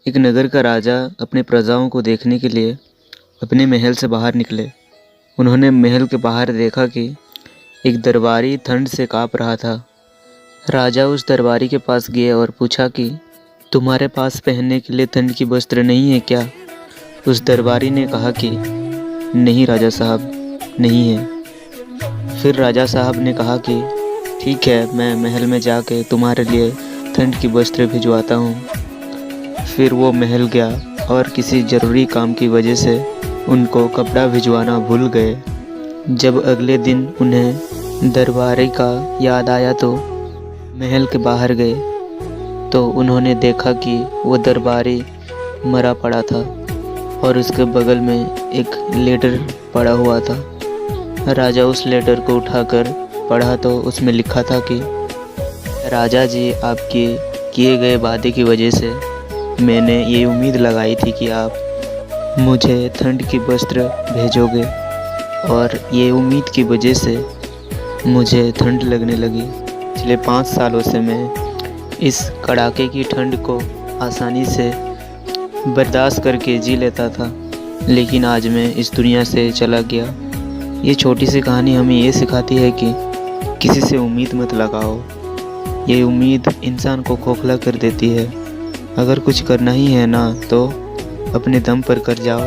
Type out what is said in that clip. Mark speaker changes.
Speaker 1: एक नगर का राजा अपने प्रजाओं को देखने के लिए अपने महल से बाहर निकले। उन्होंने महल के बाहर देखा कि एक दरबारी ठंड से काँप रहा था। राजा उस दरबारी के पास गए और पूछा कि तुम्हारे पास पहनने के लिए ठंड की वस्त्र नहीं है क्या? उस दरबारी ने कहा कि नहीं राजा साहब, नहीं है। फिर राजा साहब ने कहा कि ठीक है, मैं महल में जाके तुम्हारे लिए ठंड की वस्त्र भिजवाता हूँ। फिर वो महल गया और किसी ज़रूरी काम की वजह से उनको कपड़ा भिजवाना भूल गए। जब अगले दिन उन्हें दरबारी का याद आया तो महल के बाहर गए तो उन्होंने देखा कि वो दरबारी मरा पड़ा था और उसके बगल में एक लेटर पड़ा हुआ था। राजा उस लेटर को उठाकर पढ़ा तो उसमें लिखा था कि राजा जी, आपके किए गए वादे की वजह से मैंने ये उम्मीद लगाई थी कि आप मुझे ठंड की वस्त्र भेजोगे और ये उम्मीद की वजह से मुझे ठंड लगने लगी। पिछले 5 सालों से मैं इस कड़ाके की ठंड को आसानी से बर्दाश्त करके जी लेता था, लेकिन आज मैं इस दुनिया से चला गया। ये छोटी सी कहानी हमें ये सिखाती है कि किसी से उम्मीद मत लगाओ। ये उम्मीद इंसान को खोखला कर देती है। अगर कुछ करना ही है ना तो अपने दम पर कर जाओ।